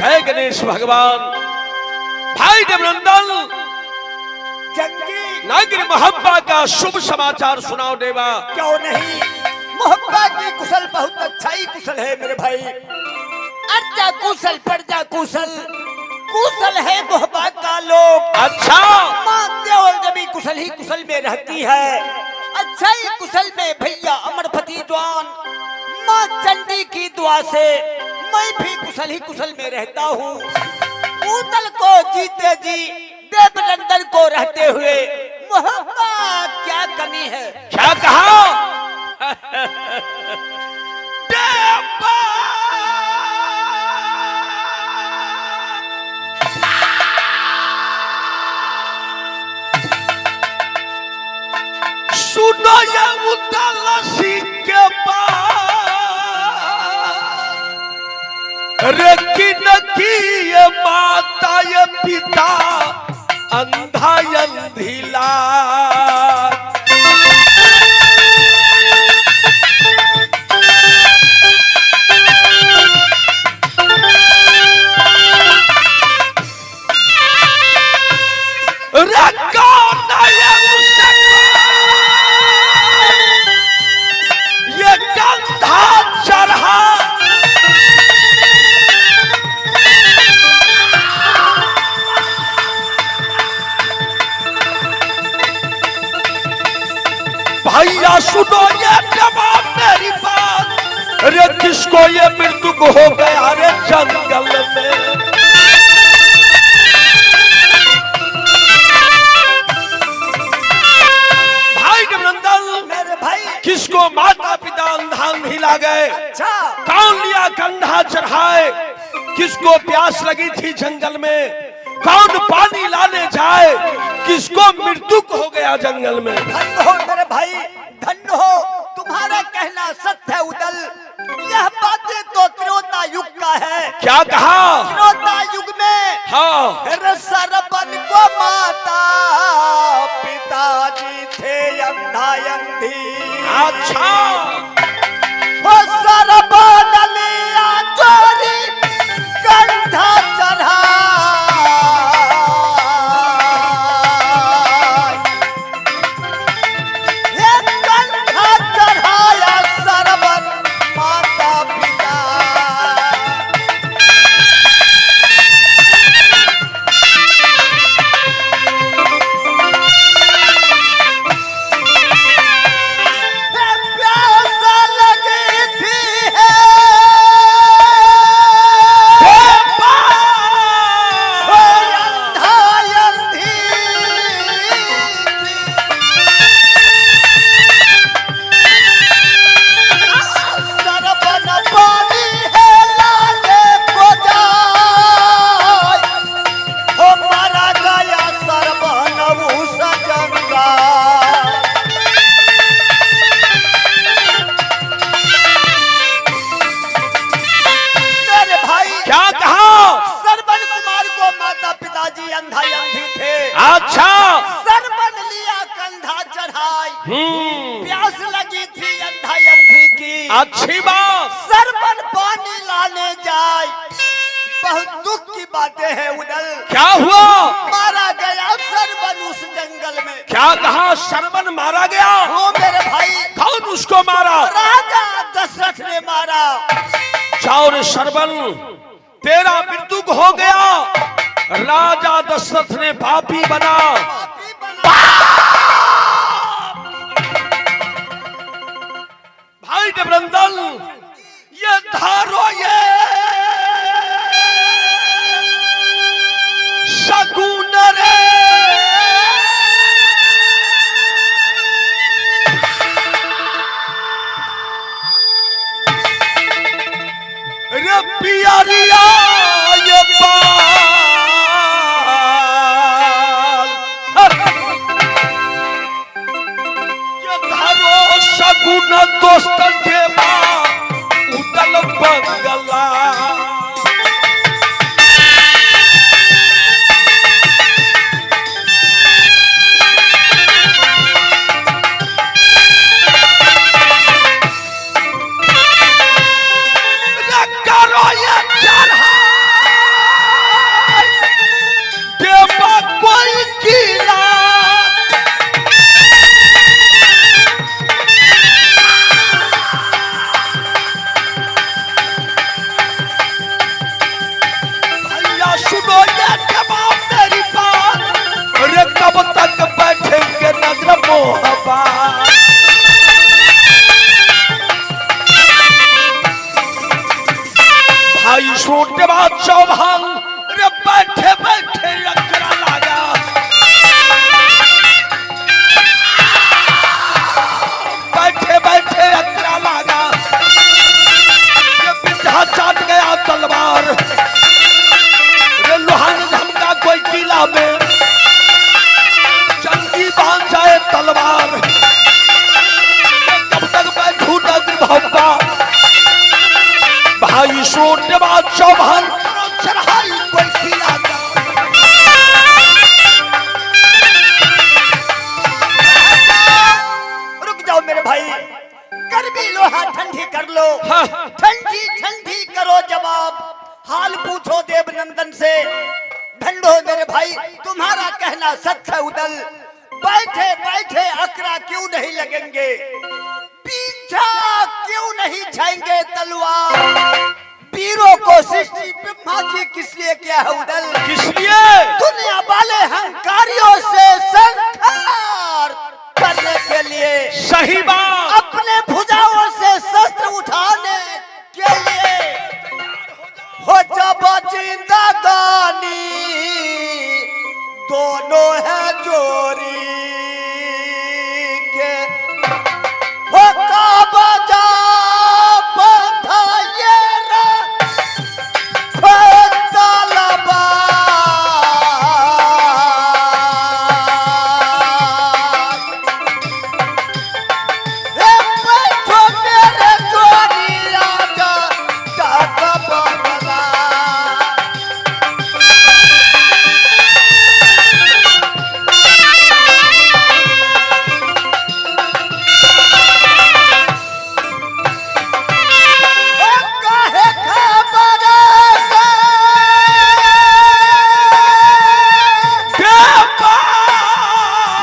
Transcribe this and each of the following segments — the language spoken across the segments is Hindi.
जय गणेश भगवान। भाई देवनंदन, नागिन मोहब्बा का शुभ समाचार सुनाओ देवा। क्यों नहीं, मोहब्बा की कुशल बहुत अच्छा ही कुशल है मेरे भाई। अर्जा कुशल प्रजा कुशल, कुशल है मोहब्बा का लोग। अच्छा, माँ देवल जब कुशल ही कुशल में रहती है, अच्छा ही कुशल में भैया अमरपति जवान माँ चंडी की दुआ से मैं भी कुशल ही कुशल में रहता हूँ। ऊतल को जीते जी देवनंदन को रहते हुए मोहब्बा क्या कमी है। क्या कहा? सुनो ये उतला सिंह के पास की ये माता ये पिता अंधा अंधिला। ये कंधा चढ़ा भैया, सुनो ये जवाब मेरी बात। अरे किसको ये मृत्यु हो गया रे जंगल में? भाई देवनंदन, मेरे भाई, किसको माता पिता अंधा अंधिला गए? अच्छा, कौन लिया कंधा चढ़ाए? किसको प्यास लगी थी जंगल में? कौन पानी लाने जाए? किसको मृत्यु हो गया जंगल में? धन्य हो मेरे भाई, धन्य हो, तुम्हारा कहना सत्य है उदल। यह बातें तो त्रेता युग का है। क्या कहा? त्रेता युग में हाँ, सरबन को माता पिताजी थे अंधा अंधी। अच्छा, वो सरबन लिया चोरी कंधा चढ़ा, अच्छा, सरबन लिया कंधा चढ़ाई, प्यास लगी थी अंधा अंधी की। अच्छी बात। सरबन पानी लाने जाए, बहुत दुख की बातें हैं उदल। क्या हुआ? मारा गया सरबन उस जंगल में। क्या कहा? सरबन मारा गया? हो मेरे भाई। कौन उसको मारा? राजा दशरथ ने मारा। चाउर सरबन, तेरा मृत्यु हो गया। राजा दशरथ ने पापी बना। भाई देवनंदन, ये धारो ये शकुन रे, रे पियरिया ये शगुन दोस्त के माँ उदल बंगला। करो ये चढ़ा भगवान। भाई छोटे बात चौहान रे बैठे बैठे अकरा लागा, बैठे बैठे अकरा लागा, ये बिंधा चाट गया तलवार, रे लोहान धमका कोई किला में चंगी बांध जाए तलवार, कब तक बैठू नगर भव्वा। भाई छोटे बात चौहान चढ़ाई कोई किला का। रुक जाओ मेरे भाई, गर्मी लोहा ठंडी कर लो, हाँ। ठंडी ठंडी करो जवाब, हाल पूछो देवनंदन से। ढंढो मेरे भाई, तुम्हारा कहना सच है उदल, बैठे बैठे अकरा क्यों नहीं लगेंगे, पीछा क्यों नहीं छाएंगे तलवार। वीरों को सृष्टि ब्रह्मा जी किस लिए किया है उदल, किस लिए? दुनिया वाले हंकारियों से संहार करने के लिए, सही बात। अपने भुजाओं से शस्त्र उठाने के लिए। हो जब जिंदगानी दोनों है जोरी के, हो कब जा बंधाए तलवार, रे बैठो मेरे जोरी राजा डाक बंगला। काहे खबर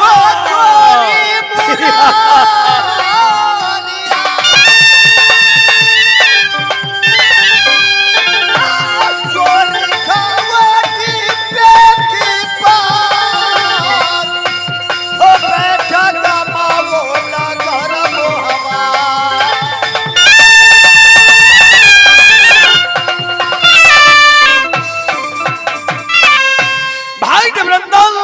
हो चोरी मुरारिया, चोरी खावटी पेटी पार, हो बैठा दबावो नगर मोहवा। भाई देवनंदन,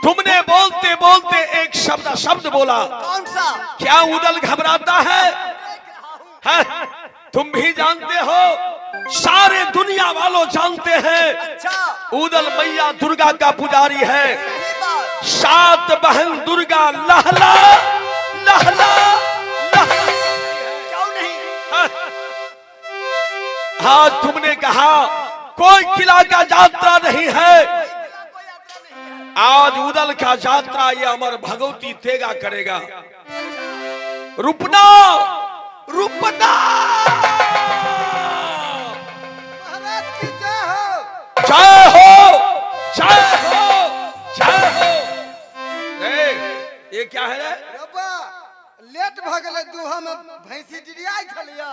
तुमने बोलते बोलते एक शब्द बोला। कौन सा? क्या उदल घबराता है? हैं? तुम भी जानते हो, सारे दुनिया वालों जानते हैं, अच्छा, उदल मैया दुर्गा का पुजारी है। सही बात। 7 बहन दुर्गा लहला लहला लहला। क्यों नहीं? हाँ, तुमने कहा कोई किला का यात्रा नहीं है, आज उदल का यात्रा ये अमर भगवती तेगा करेगा। रुपना रुपना, महाराज की जय हो। जय हो जय हो जय हो। ये क्या है रे? रब्बा लेट भ गेलै, दूहा में भैंसी डिरियाई छलिया।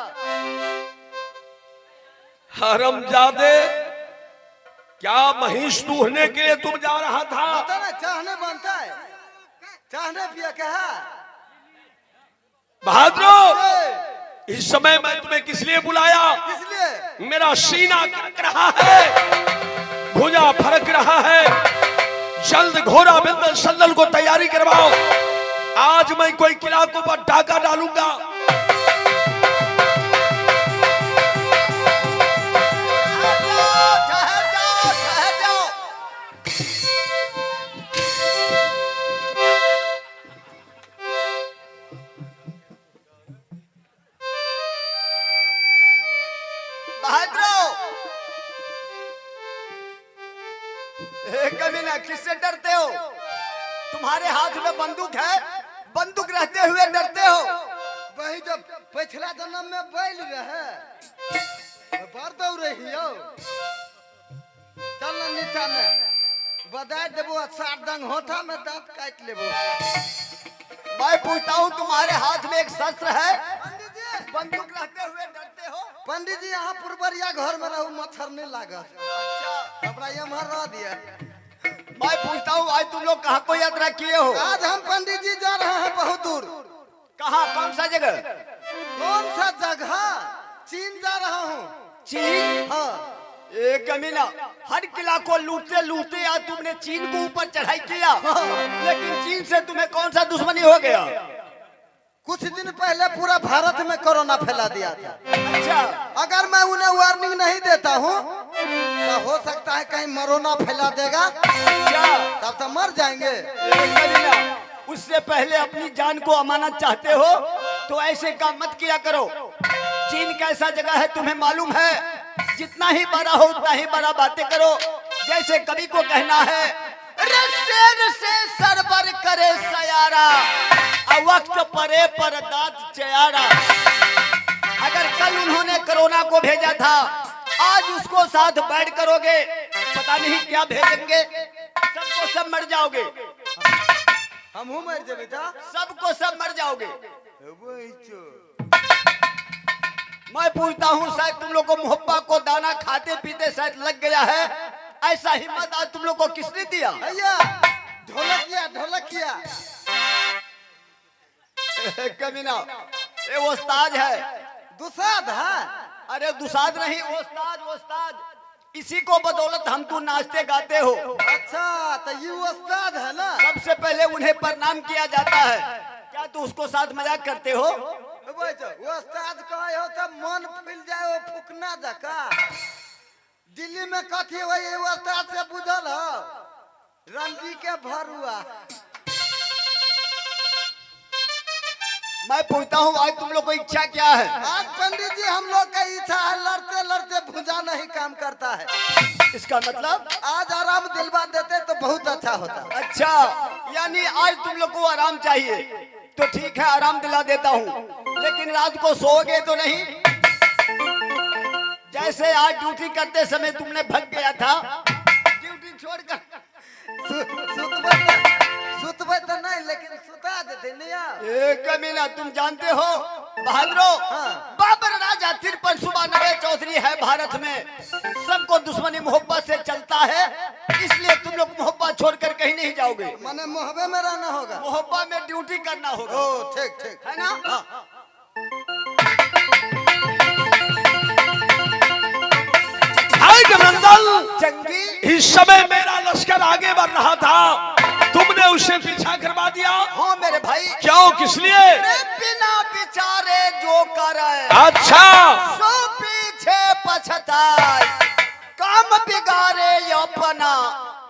हरमजादे, क्या महिष दूहने के लिए तुम जा रहा था? पता ना चाहने बनता है, चाहने पिया कहा। बहादुर, इस समय मैं तुम्हें किस लिए बुलाया? इसलिए मेरा सीना कड़क रहा है, भुजा फरक रहा है, जल्द घोड़ा बिल्दल सल्लल को तैयारी करवाओ। आज मैं कोई किला को पर डाका डालूंगा। कभी ना किससे डरते हो? तुम्हारे हाथ में बंदूक है, बंदूक रहते हुए डरते हो? वही जब पिछला जन्म में बैल रहे बार दौड़ रही हो। चल ना नीचा में बदाय देबो, 7 डंग होठा में दांत काट लेबो। मैं पूछता हूँ, तुम्हारे हाथ में एक शस्त्र है, बंदूक रहते हुए डरते हो? पंडित जी यहाँ पुरबरिया घर में रहू, मच्छर नहीं लागत। अच्छा, अपना यहाँ रह दिया। मैं पूछता हूँ, आज तुम लोग कहाँ को यात्रा किए हो? आज हम पंडित जी जा रहे हैं बहुत कहाँ, कौन सा जगह? कौन सा जगह? चीन जा रहा हूँ। चीन? हाँ। एक कमीना, हर किला को लूटते लूटते आज तुमने चीन को ऊपर चढ़ाई किया, लेकिन चीन से तुम्हें कौन सा दुश्मनी हो गया? कुछ दिन पहले पूरा भारत में कोरोना फैला दिया था। अच्छा, अगर मैं उन्हें वार्निंग नहीं देता हूँ तो हो सकता है कहीं मरोना फैला देगा, अच्छा, तब तो मर जाएंगे। एक कमीना, उससे पहले अपनी जान को अमानत चाहते हो तो ऐसे काम मत किया करो। चीन कैसा जगह है तुम्हें मालूम है? जितना ही बड़ा हो उतना ही बड़ा बातें करो। जैसे कवि को कहना है, शेर से सरबर करे सयारा, वक्त परे पर दांत चयारा। अगर कल उन्होंने कोरोना को भेजा था, आज उसको साथ बैठ करोगे, पता नहीं क्या भेजेंगे, सबको सब मर जाओगे। हम हूँ मर जाए बेटा, सबको सब मर जाओगे। मैं पूछता हूँ, शायद तुम लोग को मोहब्बा को दाना खाते पीते शायद लग गया है। ऐसा हिम्मत आज तुम लोग को किसने दिया? भैया ढोलकिया ढोलकिया। कमीना, ये उस्ताद है। दुसाद है? अरे दुसाद नहीं, उस्ताद उस्ताद। इसी को बदौलत हम तू नाचते गाते हो। अच्छा, तो ये उस्ताद है ना? सबसे पहले उन्हें प्रणाम किया जाता है। क्या तू उसको साथ मजाक करते हो? उस्ताद कहे हो तो मन फूल जाए, वो फुकना जका। दिल्ली में कथी वही उस्ताद से बुझल हो, रंजी के भरुआ। मैं पूछता हूँ, आज तुम लोग को इच्छा क्या है? आज पंडित जी हम लोग का इच्छा है, लड़ते लड़ते भुजा नहीं काम करता है। इसका मतलब आज आराम दिलवा देते तो बहुत अच्छा होता। अच्छा, यानी आज तुम लोग को आराम चाहिए, तो ठीक है आराम दिला देता हूँ, लेकिन रात को सोओगे तो नहीं? जैसे आज ड्यूटी करते समय तुमने भग गया था, ड्यूटी छोड़कर सुतबे तो नहीं, लेकिन सुता देते नहीं। एक कमीना, तुम जानते हो बहादुरो, बाबर राजा तिरपन सुबह नवे चौधरी है भारत में। सबको दुश्मनी मोहब्बत से चलता है, इसलिए तुम लोग मोहब्बत छोड़कर कहीं नहीं जाओगे। माने मोहब्बत में रहना होगा, मोहब्बत में ड्यूटी करना होगा। ओ ठीक ठीक है ना? भाई कमंडल, जंगी, इस समय मेरा लश्कर आगे बढ़ रहा था, तुमने उसे पीछा करवा दिया। हाँ मेरे भाई। क्यों, किस लिए? बिना विचारे जो करे, अच्छा, सो पीछे पछताए, काम बिगाड़े अपना,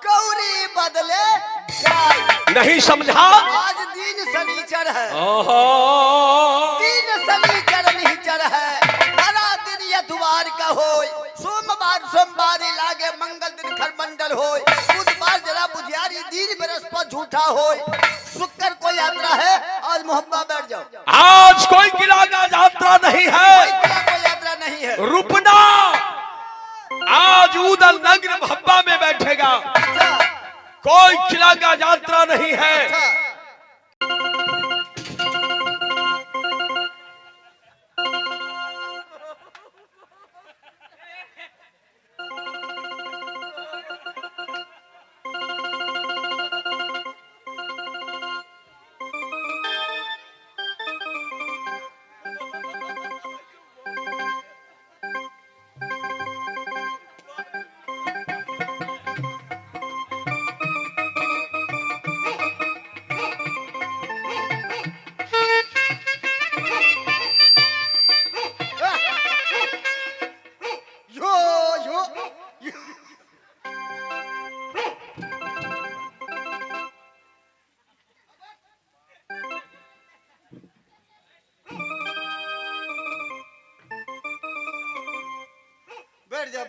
कौड़ी बदले जाए। नहीं समझा? आज दिन शनिचर है, दिन शनिचर निचर है, भला दिन यथवार का होय, सोमवार सोमवारी लागे, मंगल दिन खरमंडल होय, बुधवार जरा बुझियारी, दिन बृहस्पति झूठा होय, शुक्र को यात्रा है। आज मोहब्बत बैठ जाओ। आज कोई किला का यात्रा नहीं है, कोई यात्रा नहीं है। रुपना आज उदल नगर भब्बा में बैठेगा, कोई किला का यात्रा नहीं है।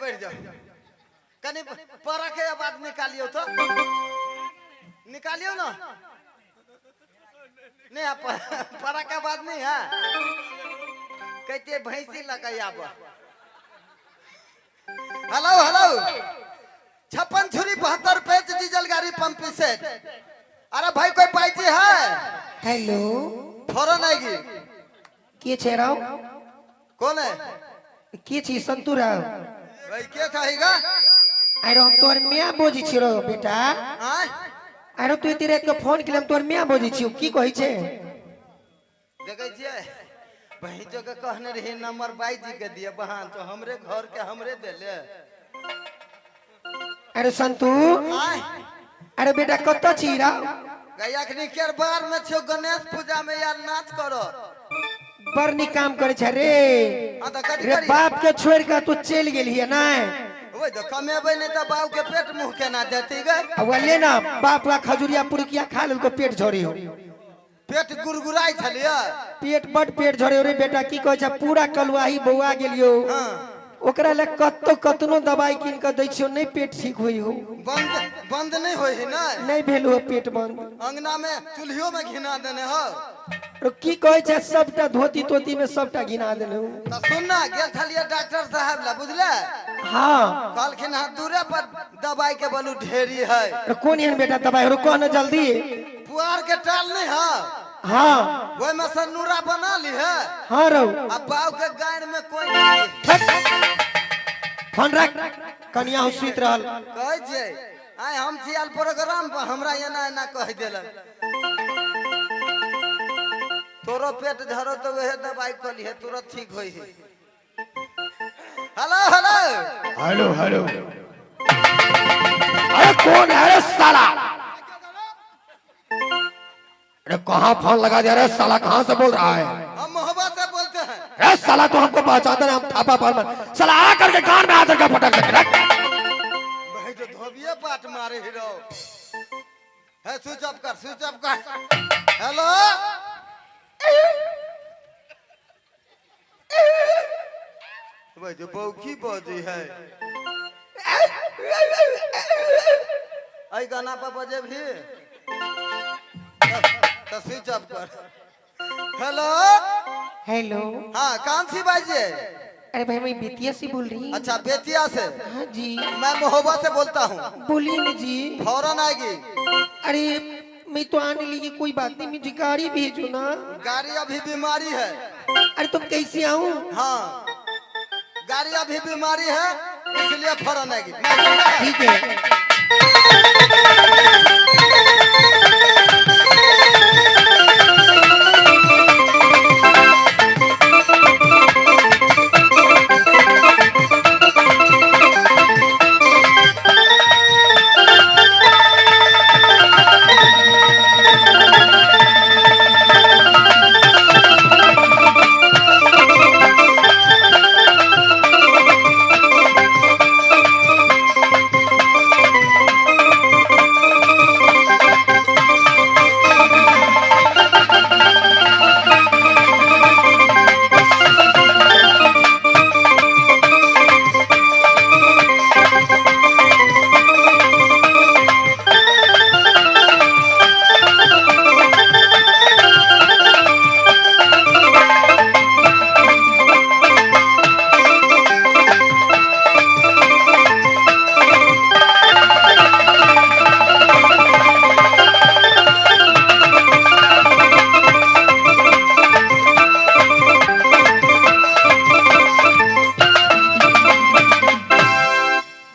बैठ जाओ। कनी परा के आवाज निकालियो तो, निकालियो ना। नहीं आप परा के आवाज नहीं है, कहते भैंसी लगाई। हेलो हेलो, 56 छुरी 72 पेच डीजल गाड़ी पंप सेट। अरे भाई कोई पाइची है? हेलो, फौरन आएगी। के छे राव? कौन है? के छी संतू राव? भाई के थाहीगा? अरे हम तोर मियां बोजी छिरो बेटा। हां, अरे तू इतने रात के फोन केलम, तोर मियां बोजी छियो, की कहि छे? देखे छिए वही जो के कहने रही नंबर बाई जी के दिए बहान तो हमरे घर के हमरे देले। अरे संतू आय अरे बेटा कत छी रा गया के निकेर बार में छो गणेश पूजा में यार नाच करो बरनी काम करे छ रे हां तो कथि रे करी बाप के छोड़ के तू चल गेली है ना ओए तो कमेबै नहीं तो बाऊ के पेट मुंह केना देती गए अब ले ना बाप का खजूरिया पुरकिया खा लेल को पेट झोरी हो पेट गुरगुराई छलिए पेट बड पेट झोरे हो रे बेटा की कहै छ पूरा कलुआही बौआ गेलियो हां ओकरा ले कतनो दवाई किन के दै छियो नहीं पेट ठीक होई हो बंद बंद नहीं होई है ना नहीं भेल हो पेट बंद अंगना में चूल्हियों में घिना देने हो रो की कहै छ सबटा धोती तोती में सबटा गिना देले हो तो सुनना गेल छलिए डॉक्टर साहब ला बुझले हां कहलखिन हां दूरे पर दवाई के बोलू ढेरी है रो कोन एहन बेटा दवाई रो कहना जल्दी पुआर के टाल नहीं है हां ओए में से नूरा बना ली है हां रो अब बाऊ के गाड़ में कोई नहीं फोन रख कनिया हो सुत रहल कह जे आय हम छियाल प्रोग्राम पर हमरा एना एना कह देलन तोरो पेट झरो तो वह दवाई कली है तुरंत ठीक होई है। हेलो हेलो हेलो हेलो अरे कौन है रे साला अरे कहाँ फोन लगा दिया रे साला कहाँ से बोल रहा है हम मोहब्बत से बोलते हैं रे साला तो हमको पहचानता नहीं हम थापा पर साला आ करके कान में आकर के पटक दे रख भाई तो धोबिए पाट मारे हीरो है स्विच ऑफ कर हेलो भाई जो बौकी बजी है आई गाना पर बजे भी तो स्विच ऑफ कर हेलो हेलो हाँ कौन सी बाजे अरे भाई मैं बेतिया से बोल रही अच्छा बेतिया से हाँ जी मैं महोबा से बोलता हूँ बोलिए ना जी फौरन आएगी अरे मैं तो आने लगी कोई बात नहीं मुझे गाड़ी भेजो ना गाड़ी अभी बीमारी है अरे तुम कैसे आऊँ हाँ गाड़ी अभी बीमारी है इसलिए फौरन आएगी ठीक है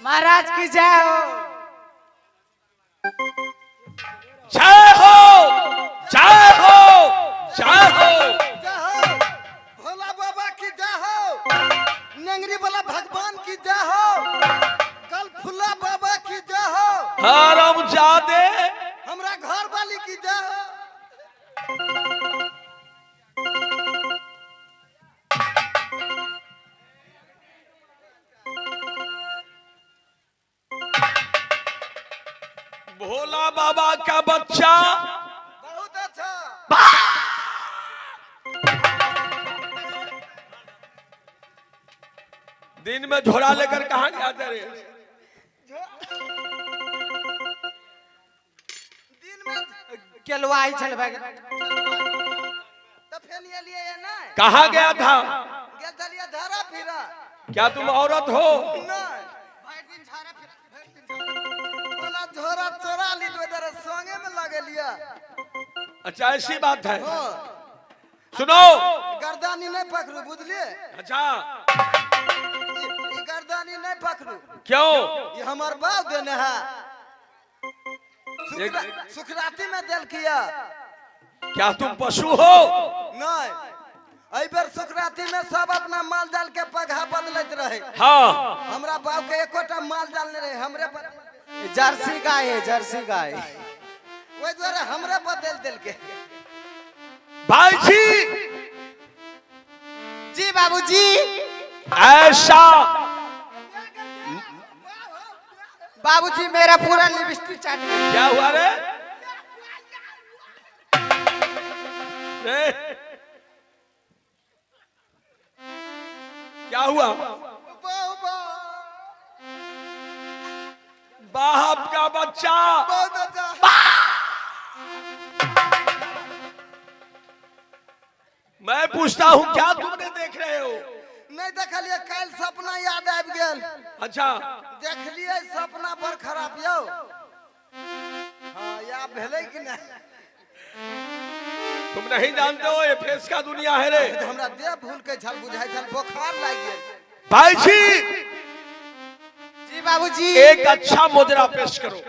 महाराज की जय हो। जय हो जय हो जय हो जय हो भोला बाबा की जय हो नेंगरी वाला भगवान की जय हो कल फुल्ला बाबा की जय हो हरम जादे हमरा घर वाली की जय हो भोला बाबा का बच्चा बहुत अच्छा दिन में झोला लेकर कहाँ गया रे दिन में केलवाई चल भाग तो फेन ये लिए ये ना कहाँ गया था गेल चलिए धारा फिरा क्या तुम औरत हो ना भाई दिन धारा फिरा वाला झोरा चोरा ली तो इधर संगे में लगे लिया अच्छा ऐसी बात है हां सुनो गर्दानी नहीं पकड़ू बुझलिए अच्छा ये गर्दानी नहीं पकड़ू क्यों ये हमार बाप देने है सुखराती में दिल किया क्या तुम पशु हो नहीं एहि बेर सुकराती में सब अपना माल जाल के पगहा बदलत रहे। हाँ हमरा बाप के एकोटा माल जाल नहीं रहे, हमरे पर जर्सी गाय है, जर्सी गाय। ओहि द्वारा हमरे बदल दिल के। भाई जी जी बाबूजी। ऐसा बाबूजी मेरा पूरा लिपस्टिक चाट गया। क्या हुआ रे? रे क्या हुआ? बाप का बच्चा। मैं पूछता हूँ क्या तुमने देख रहे हो? नहीं देखलिए, कल सपना याद आबि गेल। अच्छा देखलिए सपना बड़ खराब यौ। हाँ या भेलै कि नहीं? तुम नहीं जानते हो ये फेस का दुनिया है रे। हमरा देह भूल के छल बुझाई छल, बुखार लाग गेल। भाई जी जी बाबूजी। एक अच्छा मुजरा पेश करो।